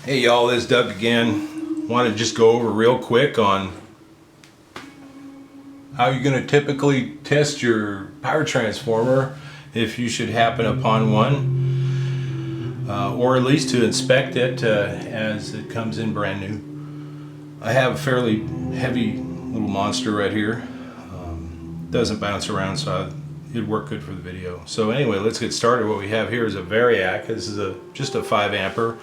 Hey y'all, this is Doug again. Want to just go over real quick on how you're going to typically test your power transformer if you should happen upon one, or at least to inspect it as it comes in brand new. I have a fairly heavy little monster right here. Doesn't bounce around, so it'd work good for the video. So anyway, let's get started. What we have here is a Variac. This is just a 5 ampere.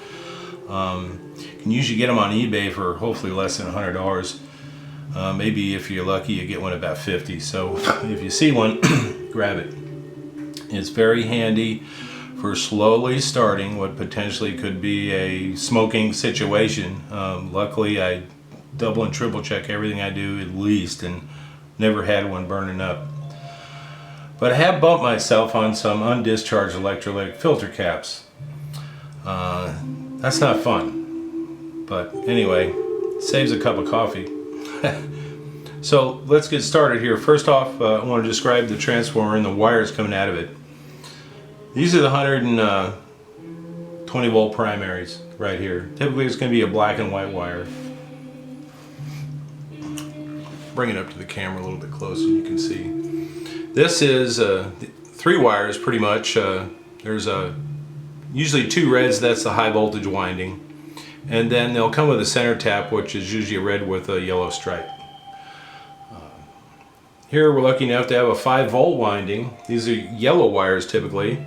You can usually get them on eBay for hopefully less than $100. Maybe if you're lucky you get one about 50. So if you see one, grab it. It's very handy for slowly starting what potentially could be a smoking situation. Luckily I double and triple check everything I do at least, and never had one burning up. But I have bumped myself on some undischarged electrolytic filter caps. That's not fun, but anyway, saves a cup of coffee. So let's get started here. First off, I want to describe the transformer and the wires coming out of it. These are the 120 volt primaries right here. Typically it's going to be a black and white wire. Bring it up to the camera a little bit closer so you can see. This is 3 wires pretty much. There's usually 2 reds, that's the high voltage winding. And then they'll come with a center tap, which is usually a red with a yellow stripe. Here we're lucky enough to have a 5 volt winding. These are yellow wires typically.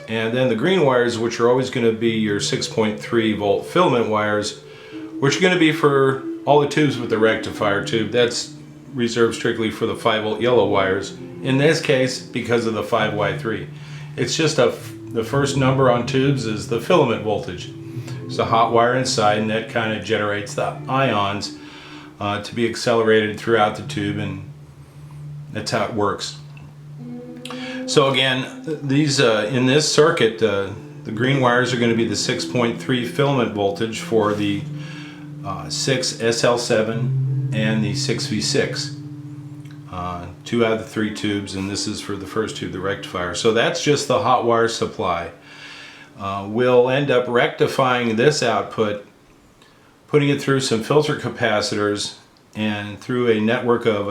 And then the green wires, which are always going to be your 6.3 volt filament wires, which are going to be for all the tubes with the rectifier tube. That's reserved strictly for the 5 volt yellow wires. In this case, because of the 5Y3. It's just the first number on tubes is the filament voltage. It's a hot wire inside, and that kind of generates the ions to be accelerated throughout the tube, and that's how it works. So again, these in this circuit, the green wires are going to be the 6.3 filament voltage for the 6SL7 and the 6V6. 2 out of the 3 tubes, and this is for the first tube, the rectifier. So that's just the hot wire supply. We'll end up rectifying this output, putting it through some filter capacitors and through a network of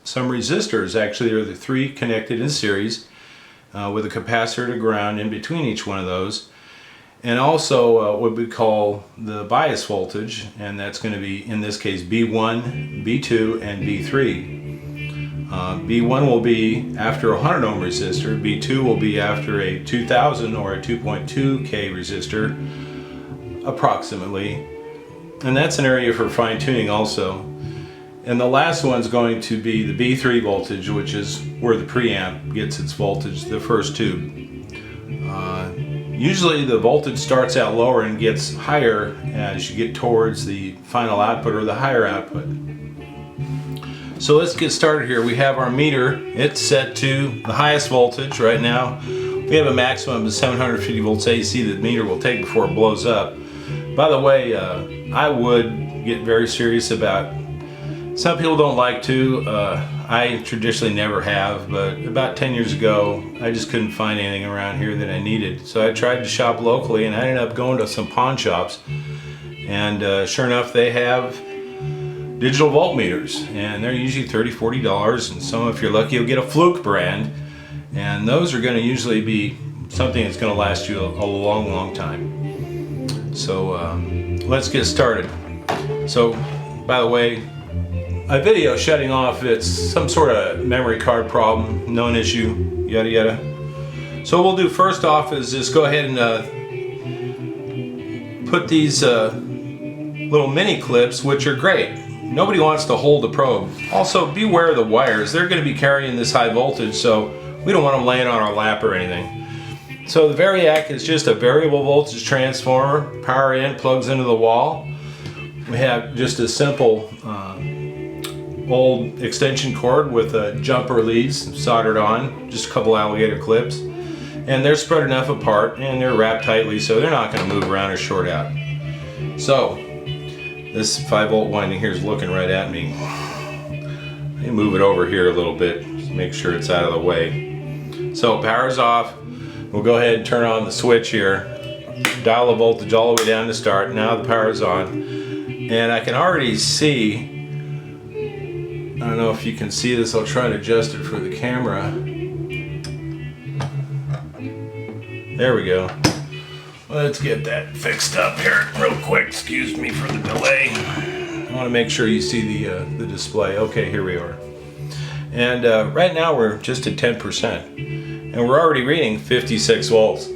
some resistors. Actually, there are the 3 connected in series with a capacitor to ground in between each one of those. And also what we call the bias voltage, and that's going to be, in this case, B1, B2, and B3. B1 will be after a 100 ohm resistor, B2 will be after a 2000 or a 2.2K resistor, approximately. And that's an area for fine tuning also. And the last one's going to be the B3 voltage, which is where the preamp gets its voltage, the first tube. Usually the voltage starts out lower and gets higher as you get towards the final output or the higher output. So let's get started here. We have our meter. It's set to the highest voltage right now. We have a maximum of 750 volts AC that the meter will take before it blows up. By the way, I would get very serious about, some people don't like to, I traditionally never have, but about 10 years ago I just couldn't find anything around here that I needed. So I tried to shop locally, and I ended up going to some pawn shops, and sure enough they have digital voltmeters, and they're usually $30–40, and some, if you're lucky, you'll get a Fluke brand, and those are going to usually be something that's going to last you a long time. So let's get started. So by the way, a video shutting off, it's some sort of memory card problem, known issue, yada yada. So what we'll do first off is just go ahead and put these little mini clips, which are great. Nobody wants to hold the probe. Also, beware of the wires. They're going to be carrying this high voltage, so we don't want them laying on our lap or anything. So the Variac is just a variable voltage transformer. Power in, plugs into the wall. We have just a simple old extension cord with jumper leads soldered on, just a couple alligator clips. And they're spread enough apart and they're wrapped tightly, so they're not going to move around or short out. So this 5 volt winding here is looking right at me. Let me move it over here a little bit, just make sure it's out of the way. So power's off. We'll go ahead and turn on the switch here. dial the voltage all the way down to start. Now the power is on, and I can already see, I don't know if you can see this, I'll try to adjust it for the camera. There we go. Let's get that fixed up here real quick. Excuse me for the delay. I want to make sure you see the display. Okay, here we are. And right now we're just at 10%. And we're already reading 56 volts.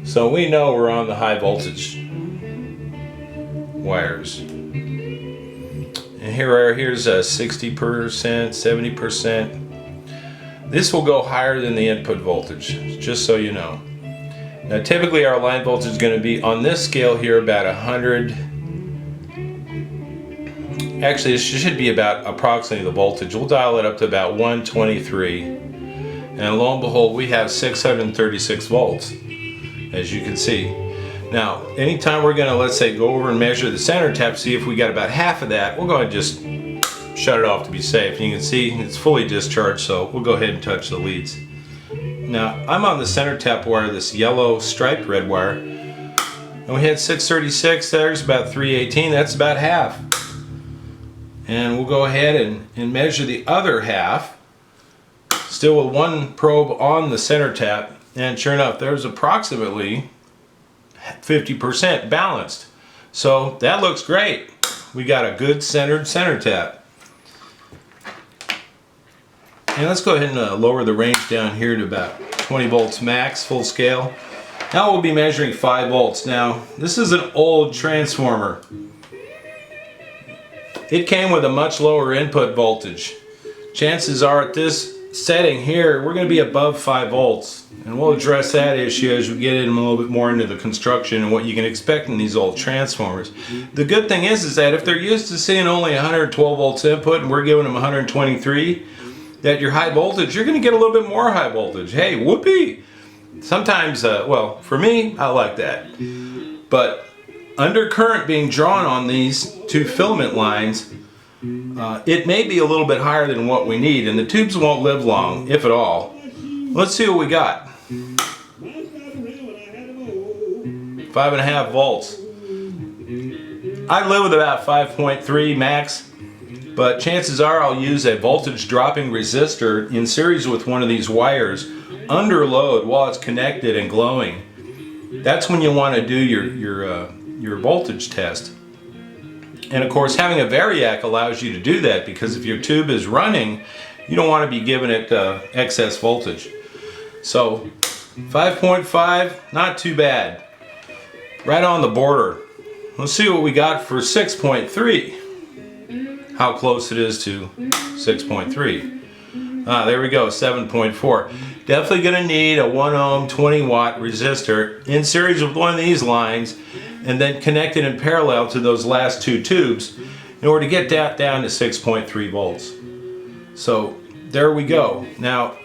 So we know we're on the high voltage wires. And here's 60%, 70%. This will go higher than the input voltage, just so you know. Now typically our line voltage is going to be on this scale here about 100. Actually, it should be about approximately the voltage. We'll dial it up to about 123. And lo and behold, we have 636 volts, as you can see. Now, anytime we're going to, let's say, go over and measure the center tap, see if we got about half of that, we'll go ahead and just shut it off to be safe. And you can see it's fully discharged, so we'll go ahead and touch the leads. Now, I'm on the center tap wire, this yellow striped red wire, and we had 636, there's about 318, that's about half. And we'll go ahead and measure the other half, still with one probe on the center tap, and sure enough, there's approximately 50% balanced. So that looks great. We got a good centered center tap. And let's go ahead and lower the range down here to about 20 volts max, full scale. Now we'll be measuring 5 volts. Now, this is an old transformer. It came with a much lower input voltage. Chances are at this setting here, we're going to be above 5 volts. And we'll address that issue as we get in a little bit more into the construction and what you can expect in these old transformers. The good thing is that if they're used to seeing only 112 volts input and we're giving them 123, that your high voltage, you're going to get a little bit more high voltage. Hey, whoopee! Sometimes, well, for me, I like that. But under current being drawn on these two filament lines, it may be a little bit higher than what we need, and the tubes won't live long, if at all. Let's see what we got. 5.5 volts. I live with about 5.3 max. But chances are I'll use a voltage dropping resistor in series with one of these wires under load while it's connected and glowing. That's when you want to do your voltage test. And of course, having a variac allows you to do that, because if your tube is running, you don't want to be giving it excess voltage. So 5.5, not too bad. Right on the border. Let's see what we got for 6.3. How close it is to 6.3. There we go, 7.4. Definitely going to need a 1 ohm 20 watt resistor in series with one of these lines, and then connected in parallel to those last two tubes in order to get that down to 6.3 volts. So there we go. Now,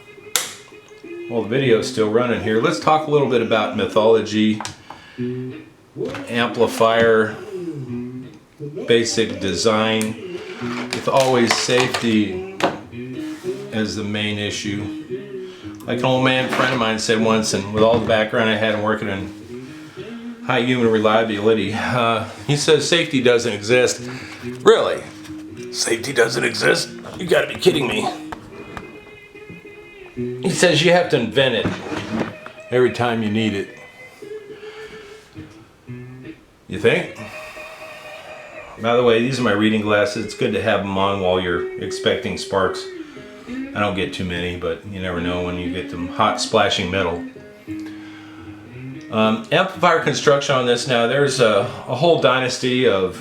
while the video is still running here, let's talk a little bit about mythology, amplifier, basic design, with always safety as the main issue. Like an old man friend of mine said once, and with all the background I had in working in high human reliability, he says safety doesn't exist. Really? Safety doesn't exist? You gotta be kidding me. He says you have to invent it every time you need it. You think? By the way, these are my reading glasses. It's good to have them on while you're expecting sparks. I don't get too many, but you never know when you get them hot splashing metal. Amplifier construction on this now, there's a whole dynasty of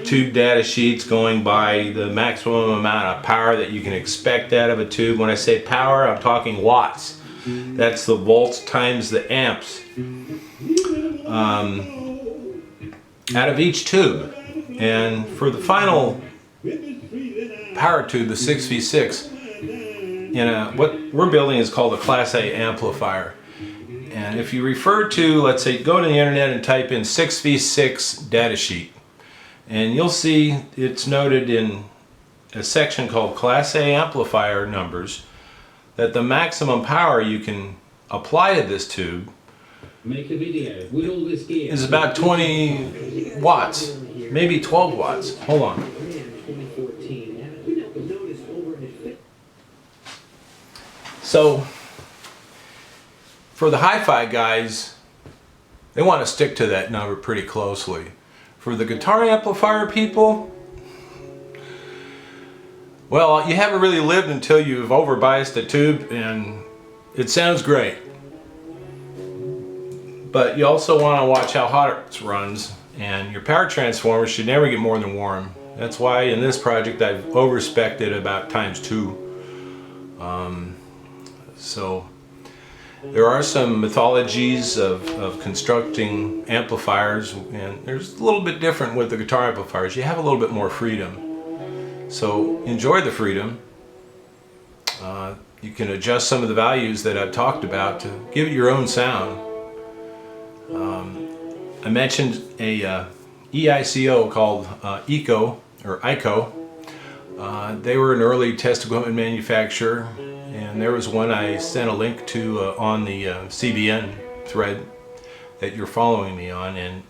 tube data sheets going by the maximum amount of power that you can expect out of a tube. When I say power, I'm talking watts. That's the volts times the amps out of each tube. And for the final power tube, the 6v6, what we're building is called a Class A amplifier. And if you refer to, let's say, go to the internet and type in 6v6 datasheet, and you'll see it's noted in a section called Class A amplifier numbers that the maximum power you can apply to this tube is about 20 watts, maybe 12 watts. Hold on. So for the hi-fi guys, they want to stick to that number pretty closely. For the guitar amplifier people, well, you haven't really lived until you've overbiased a tube and it sounds great. But you also want to watch how hot it runs, and your power transformer should never get more than warm. That's why in this project I've overspec'd it about ×2. So there are some mythologies of constructing amplifiers, and there's a little bit different with the guitar amplifiers. You have a little bit more freedom. So enjoy the freedom. You can adjust some of the values that I've talked about to give it your own sound. I mentioned a EICO called ICO. They were an early test equipment manufacturer, and there was one I sent a link to on the CBN thread that you're following me on, and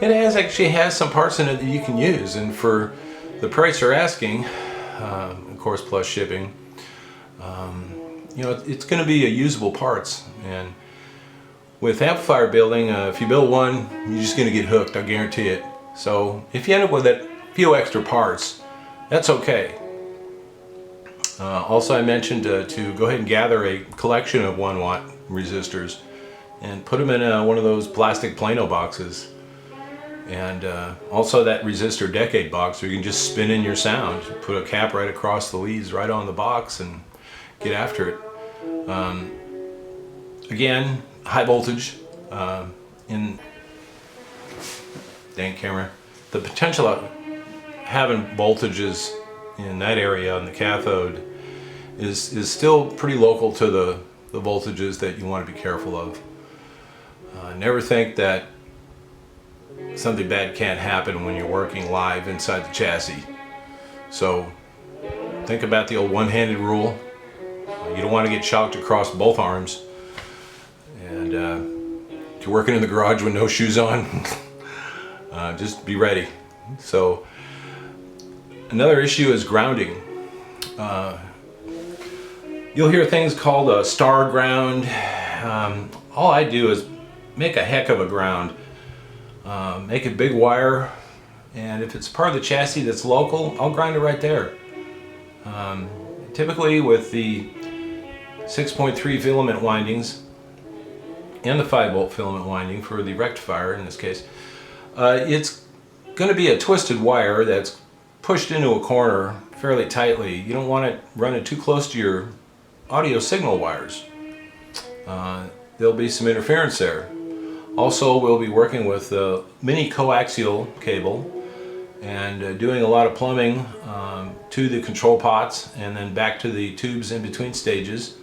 it actually has some parts in it that you can use, and for the price you're asking, of course plus shipping, you know, it's going to be a usable parts. And with amplifier building, if you build one, you're just going to get hooked, I guarantee it. So if you end up with a few extra parts, that's okay. Also, I mentioned to go ahead and gather a collection of 1 watt resistors and put them in one of those plastic Plano boxes. And also that resistor decade box where you can just spin in your sound. Put a cap right across the leads right on the box and get after it. Again, high voltage in dang camera. The potential of having voltages in that area on the cathode is still pretty local to the voltages that you want to be careful of. Never think that something bad can't happen when you're working live inside the chassis. So think about the old one-handed rule. You don't want to get shocked across both arms. And if you're working in the garage with no shoes on, just be ready. So another issue is grounding. You'll hear things called a star ground. All I do is make a heck of a ground. Make a big wire, and if it's part of the chassis that's local, I'll grind it right there. Typically with the 6.3 filament windings and the 5-volt filament winding for the rectifier in this case, it's going to be a twisted wire that's pushed into a corner fairly tightly. You don't want it running too close to your audio signal wires. There'll be some interference there. Also, we'll be working with a mini coaxial cable and doing a lot of plumbing to the control pots and then back to the tubes in between stages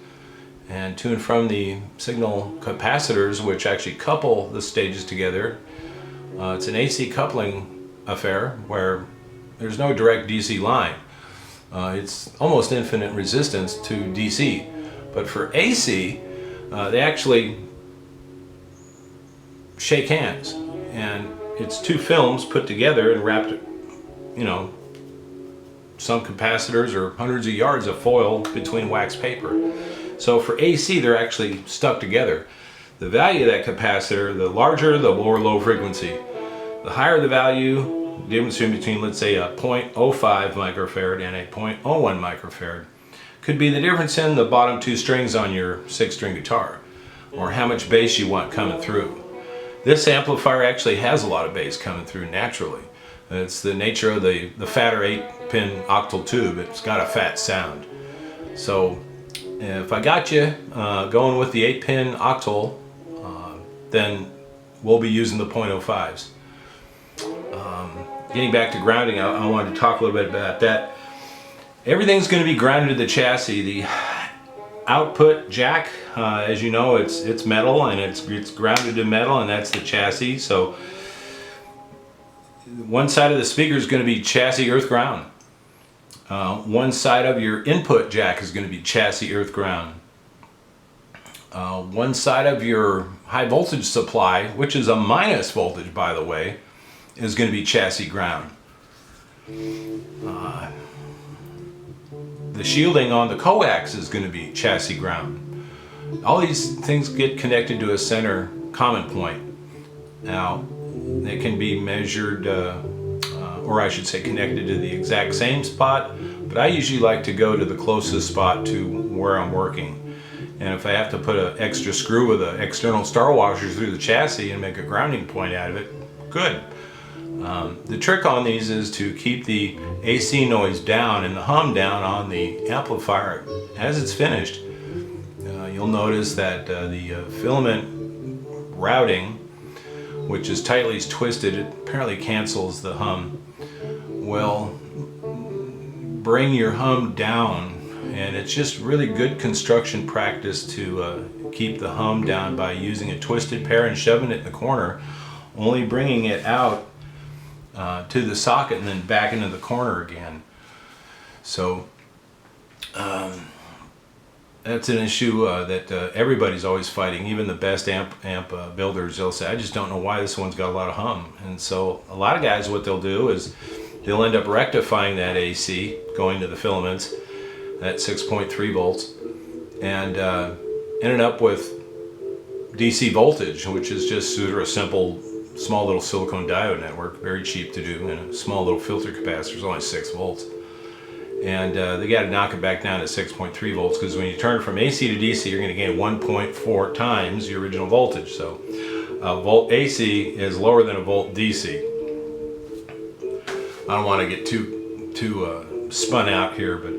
and to and from the signal capacitors, which actually couple the stages together. It's an AC coupling affair where there's no direct DC line. It's almost infinite resistance to DC, but for AC they actually shake hands, and it's 2 films put together and wrapped, you know, some capacitors or hundreds of yards of foil between wax paper. So for AC they're actually stuck together. The value of that capacitor, the larger the more low frequency. The higher the value, the difference between, let's say, a 0.05 microfarad and a 0.01 microfarad could be the difference in the bottom 2 strings on your 6-string guitar, or how much bass you want coming through. This amplifier actually has a lot of bass coming through naturally. It's the nature of the fatter 8-pin octal tube. It's got a fat sound. So if I got you going with the 8-pin octal, then we'll be using the 0.05s. Getting back to grounding, I wanted to talk a little bit about that. Everything's going to be grounded to the chassis. The output jack, as you know, it's metal, and it's grounded to metal, and that's the chassis. So one side of the speaker is going to be chassis earth ground. One side of your input jack is going to be chassis earth ground. one side of your high voltage supply, which is a minus voltage by the way, is going to be chassis ground. The shielding on the coax is going to be chassis ground. All these things get connected to a center common point. Now, they can be measured, or I should say connected to the exact same spot, but I usually like to go to the closest spot to where I'm working. And if I have to put an extra screw with an external star washer through the chassis and make a grounding point out of it, good. The trick on these is to keep the AC noise down and the hum down on the amplifier as it's finished. You'll notice that the filament routing, which is tightly twisted, it apparently cancels the hum, will bring your hum down. And it's just really good construction practice to keep the hum down by using a twisted pair and shoving it in the corner, only bringing it out to the socket and then back into the corner again. So that's an issue that everybody's always fighting. Even the best amp builders, they'll say, I just don't know why this one's got a lot of hum. And so a lot of guys, what they'll do is they'll end up rectifying that AC going to the filaments at 6.3 volts and ended up with DC voltage, which is just sort of a simple small little silicone diode network, very cheap to do, and a small little filter capacitor is only 6 volts. And they got to knock it back down to 6.3 volts, because when you turn from AC to DC, you're going to gain 1.4 times the original voltage. So a volt AC is lower than a volt DC. I don't want to get too spun out here, but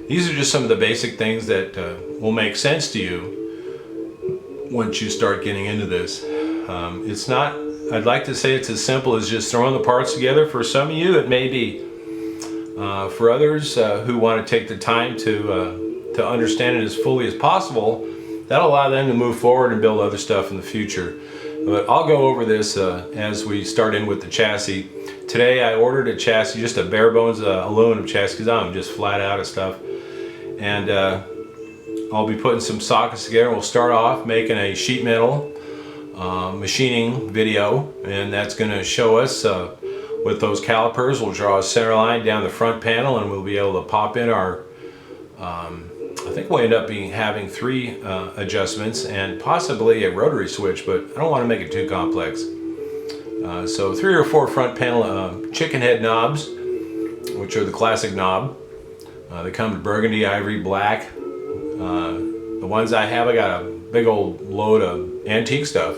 these are just some of the basic things that will make sense to you once you start getting into this. It's not, I'd like to say it's as simple as just throwing the parts together. For some of you, it may be. For others who want to take the time to understand it as fully as possible, that'll allow them to move forward and build other stuff in the future. But I'll go over this as we start in with the chassis. Today I ordered a chassis, just a bare bones aluminum chassis, because I'm just flat out of stuff. And I'll be putting some sockets together. We'll start off making a sheet metal machining video, and that's going to show us with those calipers. We'll draw a center line down the front panel, and we'll be able to pop in our I think we'll end up having 3 adjustments and possibly a rotary switch, but I don't want to make it too complex. So 3 or 4 front panel chicken head knobs, which are the classic knob. They come in burgundy, ivory, black. The ones I have, I got a big old load of antique stuff,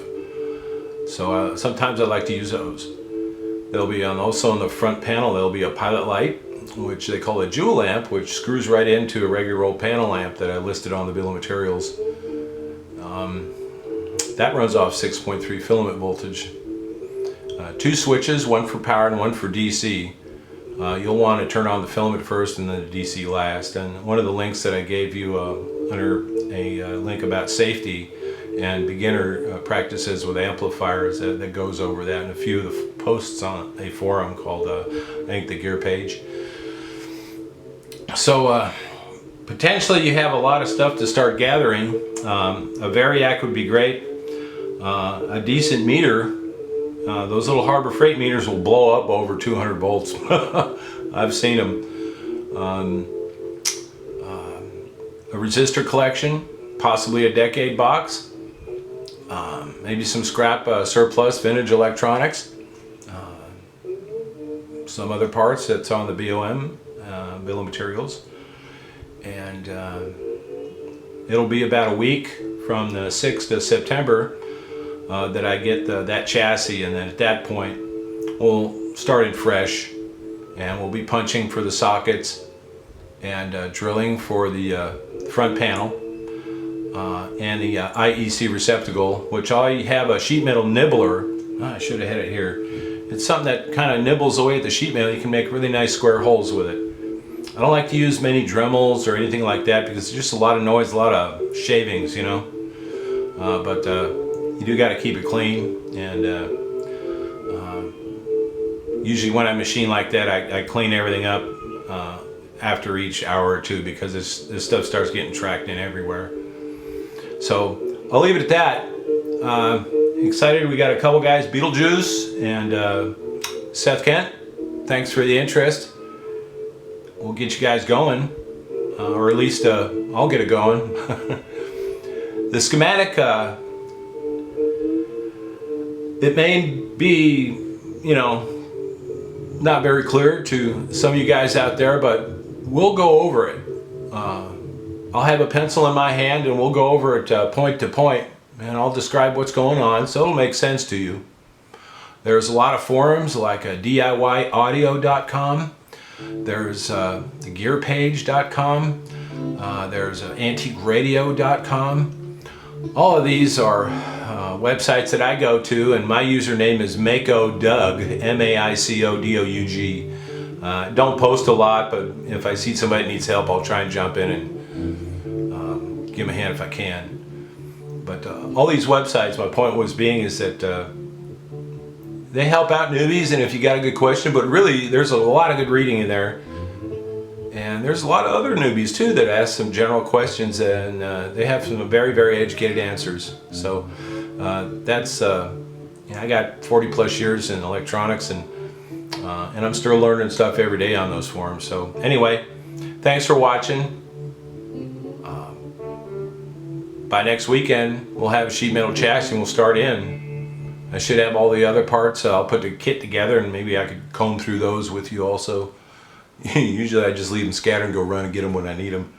so sometimes I like to use those. There'll be also on the front panel, there'll be a pilot light, which they call a jewel lamp, which screws right into a regular old panel lamp that I listed on the bill of materials. That runs off 6.3 filament voltage. 2 switches, one for power and one for DC. You'll want to turn on the filament first and then the DC last. And one of the links that I gave you under a link about safety and beginner practices with amplifiers that goes over that, and a few of the posts on a forum called I think the Gear Page. So potentially you have a lot of stuff to start gathering. A variac would be great. A decent meter. Those little Harbor Freight meters will blow up over 200 volts. I've seen them. A resistor collection, possibly a decade box. Maybe some scrap surplus vintage electronics. Some other parts that's on the BOM, bill of materials. And it'll be about a week from the 6th of September that I get that chassis, and then at that point we'll start it fresh, and we'll be punching for the sockets and drilling for the front panel and the IEC receptacle, which I have a sheet metal nibbler. I should have had it here. It's something that kind of nibbles away at the sheet metal. You can make really nice square holes with it. I don't like to use many Dremels or anything like that because it's just a lot of noise, a lot of shavings, you know. But you do got to keep it clean, and usually when I machine like that, I clean everything up after each hour or two, because this stuff starts getting tracked in everywhere. So I'll leave it at that. Excited, we got a couple guys, Beetlejuice and Seth Kent. Thanks for the interest. We'll get you guys going, or at least I'll get it going. The schematic, it may be, you know, not very clear to some of you guys out there, but we'll go over it. I'll have a pencil in my hand and we'll go over it point to point, and I'll describe what's going on so it'll make sense to you. There's a lot of forums like DIYaudio.com. There's gearpage.com. There's antiqueradio.com. All of these are websites that I go to, and my username is MaicODoug, M-A-I-C-O-D-O-U-G. Don't post a lot, but if I see somebody that needs help, I'll try and jump in and give them a hand if I can. But all these websites, my point was being is that they help out newbies, and if you got a good question, but really there's a lot of good reading in there. And there's a lot of other newbies too that ask some general questions, and they have some very, very educated answers. So that's, I got 40 plus years in electronics, and I'm still learning stuff every day on those forums. So anyway, thanks for watching. By next weekend, we'll have a sheet metal chassis and we'll start in. I should have all the other parts. I'll put the kit together, and maybe I could comb through those with you also. Usually I just leave them scattered and go run and get them when I need them.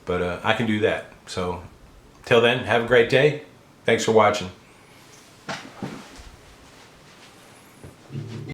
But I can do that. So till then, have a great day. Thanks for watching.